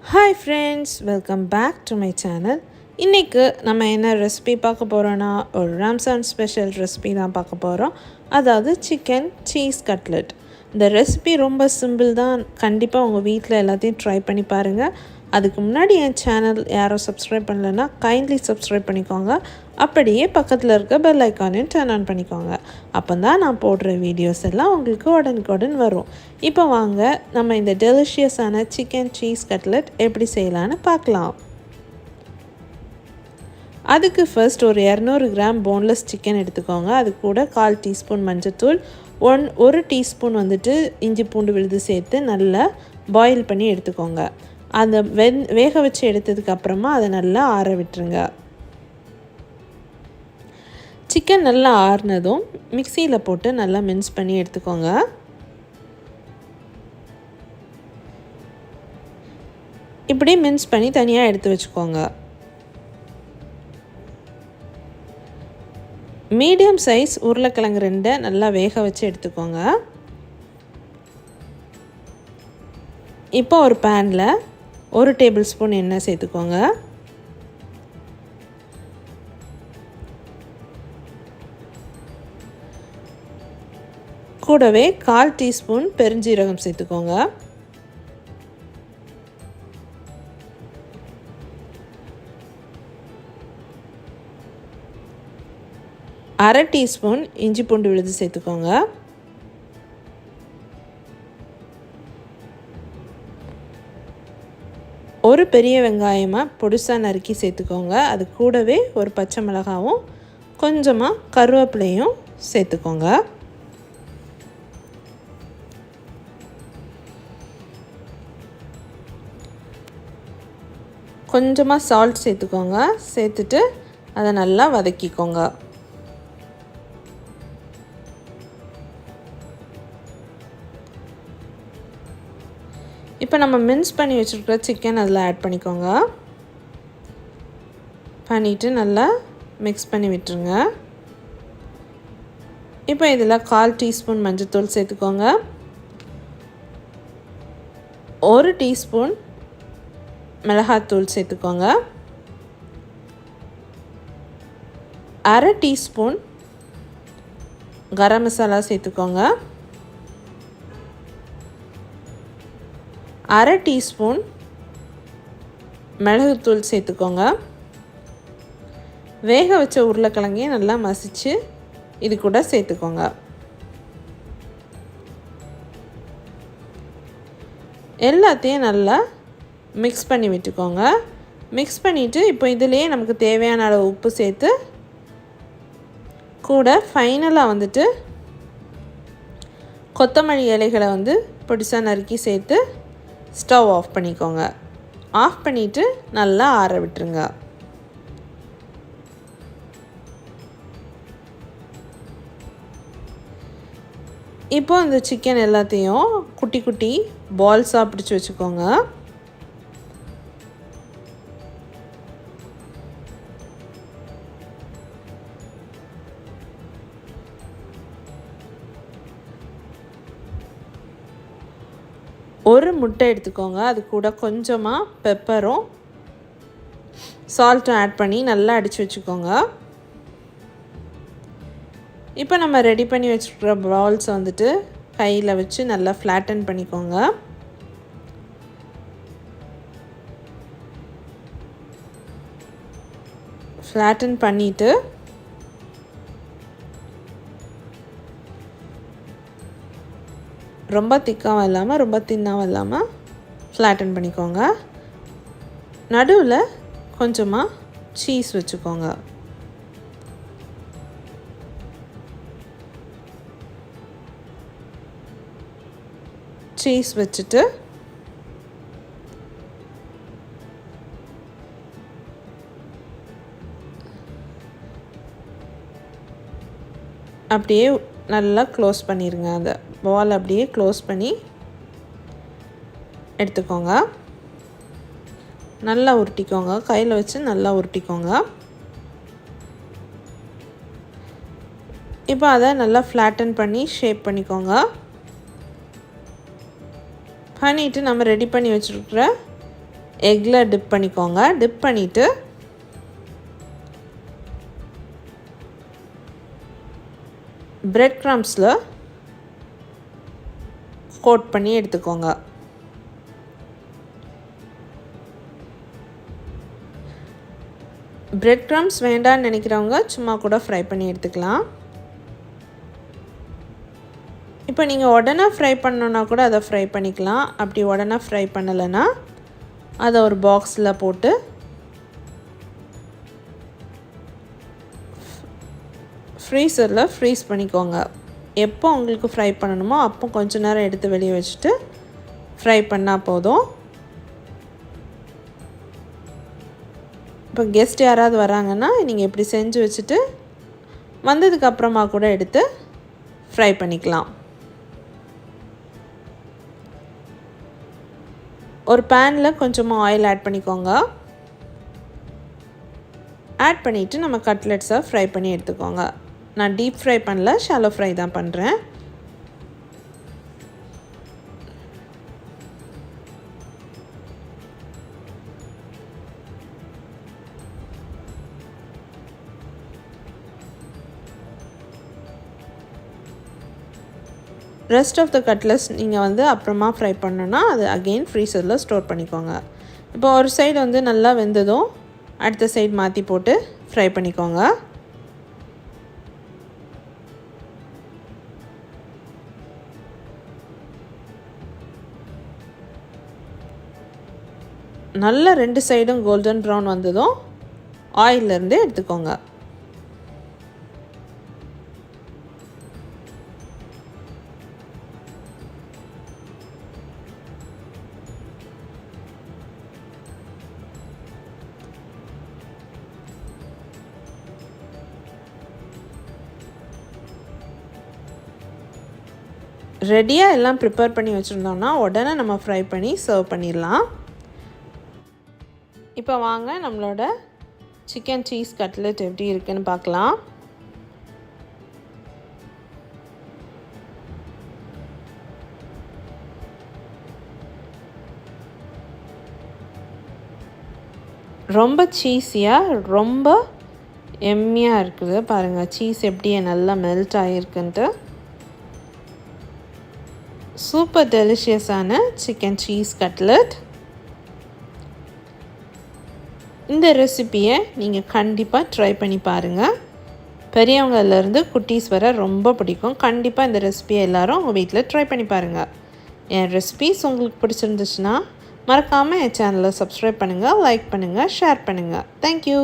Hi friends, welcome back to my channel. இன்றைக்கு நம்ம என்ன ரெசிபி பார்க்க போகிறோன்னா ஒரு ரம்ஸான் ஸ்பெஷல் ரெசிபி தான் பார்க்க போகிறோம். அதாவது சிக்கன் சீஸ் கட்லெட். இந்த ரெசிபி ரொம்ப சிம்பிள் தான். கண்டிப்பாக உங்கள் வீட்டில் எல்லாத்தையும் ட்ரை பண்ணி பாருங்கள். அதுக்கு முன்னாடி என் சேனல் யாரும் சப்ஸ்கிரைப் பண்ணலைன்னா கைண்ட்லி சப்ஸ்கிரைப் பண்ணிக்கோங்க. அப்படியே பக்கத்தில் இருக்க பெல் ஐக்கானையும் டர்ன் ஆன் பண்ணிக்கோங்க. அப்போ தான் நான் போடுற வீடியோஸ் எல்லாம் உங்களுக்கு உடனுக்குடன் வரும். இப்போ வாங்க நம்ம இந்த டெலிஷியஸான சிக்கன் சீஸ் கட்லெட் எப்படி செய்யலான்னு பார்க்கலாம். அதுக்கு ஃபர்ஸ்ட் ஒரு 200 கிராம் போன்லெஸ் சிக்கன் எடுத்துக்கோங்க. அது கூட 1/4 டீஸ்பூன் மஞ்சத்தூள், 1 டீஸ்பூன் வந்துட்டு இஞ்சி பூண்டு விழுது சேர்த்து நல்லா பாயில் பண்ணி எடுத்துக்கோங்க. அந்த வேக வச்சு எடுத்ததுக்கப்புறமா அதை நல்லா ஆற விட்டுருங்க. சிக்கன் நல்லா ஆறுனதும் மிக்சியில் போட்டு நல்லா மின்ஸ் பண்ணி எடுத்துக்கோங்க. இப்படி மின்ஸ் பண்ணி தனியாக எடுத்து வச்சுக்கோங்க. மீடியம் சைஸ் உருளைக்கிழங்கு 2 நல்லா வேக வச்சு எடுத்துக்கோங்க. இப்போ ஒரு பேனில் 1 டேபிள் ஸ்பூன் எண்ணெய் சேர்த்துக்கோங்க. கூடவே 1/4 டீஸ்பூன் பெருஞ்சீரகம் சேர்த்துக்கோங்க. அரை டீஸ்பூன் இஞ்சி பூண்டு விழுது சேர்த்துக்கோங்க. ஒரு பெரிய வெங்காயமாக பொடிசாக நறுக்கி சேர்த்துக்கோங்க. அது கூடவே ஒரு பச்சை மிளகாவும் கொஞ்சமாக கருவேப்பிலையும் சேர்த்துக்கோங்க. கொஞ்சமாக சால்ட் சேர்த்துக்கோங்க. சேர்த்துட்டு அதை நல்லா வதக்கிக்கோங்க. இப்போ நம்ம மின்ஸ் பண்ணி வச்சுருக்கிற சிக்கன் அதில் ஆட் பண்ணிக்கோங்க. பண்ணிவிட்டு நல்லா மிக்ஸ் பண்ணி விட்டுருங்க. இப்போ இதில் 1/4 டீஸ்பூன் மஞ்சத்தூள் சேர்த்துக்கோங்க. 1 டீஸ்பூன் மிளகாத்தூள் சேர்த்துக்கோங்க. அரை டீஸ்பூன் கரம் மசாலா சேர்த்துக்கோங்க. அரை டீஸ்பூன் மிளகுத்தூள் சேர்த்துக்கோங்க. வேக வச்ச உருளைக்கிழங்கையும் நல்லா மசிச்சு இது கூட சேர்த்துக்கோங்க. எல்லாத்தையும் நல்லா மிக்ஸ் பண்ணி விட்டுக்கோங்க. மிக்ஸ் பண்ணிவிட்டு இப்போ இதிலே நமக்கு தேவையான அளவு உப்பு சேர்த்து கூட ஃபைனலாக வந்துட்டு கொத்தமல்லி இலைகளை பொடிசாக நறுக்கி சேர்த்து ஸ்டவ் ஆஃப் பண்ணிக்கோங்க. ஆஃப் பண்ணிவிட்டு நல்லா ஆற விட்டுருங்க. இப்போ இந்த சிக்கன் எல்லாத்தையும் குட்டி குட்டி பால்ஸாக பிடிச்சி வச்சுக்கோங்க. ஒரு முட்டை எடுத்துக்கோங்க. அது கூட கொஞ்சமாக பெப்பரும் சால்ட்டும் ஆட் பண்ணி நல்லா அடித்து வச்சுக்கோங்க. இப்போ நம்ம ரெடி பண்ணி வச்சுருக்கிற பால்ஸை கையில் வச்சு நல்லா ஃப்ளாட்டன் பண்ணிக்கோங்க. ஃப்ளாட்டன் பண்ணிவிட்டு ரொம்ப திக்காகவும் இல்லாமல் ரொம்ப தின்னாகவும் இல்லாமல் ஃப்ளாட்டன் பண்ணிக்கோங்க. நடுவில் கொஞ்சமாக சீஸ் வச்சுக்கோங்க. சீஸ் வச்சுட்டு அப்படியே நல்லா க்ளோஸ் பண்ணிடுங்க. அந்த பால் அப்படியே க்ளோஸ் பண்ணி எடுத்துக்கோங்க. நல்லா உருட்டிக்கோங்க. கையில் வச்சு நல்லா உருட்டிக்கோங்க. இப்போ அதை நல்லா ஃப்ளாட்டன் பண்ணி ஷேப் பண்ணிக்கோங்க. பண்ணிவிட்டு நம்ம ரெடி பண்ணி வச்சுருக்கிற எக்கில் டிப் பண்ணிக்கோங்க. டிப் பண்ணிவிட்டு பிரெட் க்ரம்ஸில் கோட் பண்ணி எடுத்துக்கோங்க. பிரெட் க்ரம்ஸ் வேண்டான்னு நினைக்கிறவங்க சும்மா கூட ஃப்ரை பண்ணி எடுத்துக்கலாம். இப்போ நீங்கள் உடனே ஃப்ரை பண்ணணுன்னா கூட அதை ஃப்ரை பண்ணிக்கலாம். அப்படி உடனே ஃப்ரை பண்ணலைன்னா அதை ஒரு பாக்ஸில் போட்டு ஃப்ரீசரில் ஃப்ரீஸ் பண்ணிக்கோங்க. எப்போ உங்களுக்கு ஃப்ரை பண்ணணுமோ அப்போ கொஞ்ச நேரம் எடுத்து வெளியே வச்சுட்டு ஃப்ரை பண்ணால் போதும். இப்போ கெஸ்ட் யாராவது வராங்கன்னா நீங்கள் இப்படி செஞ்சு வச்சுட்டு வந்ததுக்கப்புறமா கூட எடுத்து ஃப்ரை பண்ணிக்கலாம். ஒரு பேனில் கொஞ்சமாக ஆயில் ஆட் பண்ணிக்கோங்க. ஆட் பண்ணிவிட்டு நம்ம கட்லெட்ஸை ஃப்ரை பண்ணி எடுத்துக்கோங்க. நான் டீப் ஃப்ரை பண்ணல, ஷாலோ ஃப்ரை தான் பண்ணுறேன். ரெஸ்ட் ஆஃப் த கட்லெட்ஸ் நீங்கள் அப்புறமா ஃப்ரை பண்ணணுன்னா அது அகெயின் ஃப்ரீசரில் ஸ்டோர் பண்ணிக்கோங்க. இப்போ ஒரு சைடு நல்லா வெந்ததும் அடுத்த சைடு மாற்றி போட்டு ஃப்ரை பண்ணிக்கோங்க. நல்லா 2 சைடும் கோல்டன் ப்ரௌன் வந்ததும் ஆயிலிருந்து எடுத்துக்கோங்க. ரெடியாக எல்லாம் ப்ரிப்பேர் பண்ணி வச்சுருந்தோம்னா உடனே நம்ம ஃப்ரை பண்ணி சர்வ் பண்ணிடலாம். இப்போ வாங்க நம்மளோட சிக்கன் சீஸ் கட்லெட் எப்படி இருக்குன்னு பார்க்கலாம். ரொம்ப சீஸியாக ரொம்ப எம்மியாக இருக்குது. பாருங்கள் சீஸ் எப்படி நல்லா மெல்ட் ஆகிருக்குன்ட்டு. சூப்பர் டெலிஷியஸான சிக்கன் சீஸ் கட்லெட். இந்த ரெசிப்பியை நீங்கள் கண்டிப்பாக ட்ரை பண்ணி பாருங்கள். பெரியவங்கள்லேருந்து குட்டீஸ் வர ரொம்ப பிடிக்கும். கண்டிப்பாக இந்த ரெசிபியை எல்லோரும் உங்கள் வீட்டில் ட்ரை பண்ணி பாருங்கள். என் ரெசிபிஸ் உங்களுக்கு பிடிச்சிருந்துச்சுன்னா மறக்காமல் என் சேனலை சப்ஸ்கிரைப் பண்ணுங்கள், லைக் பண்ணுங்கள், ஷேர் பண்ணுங்கள். தேங்க்யூ.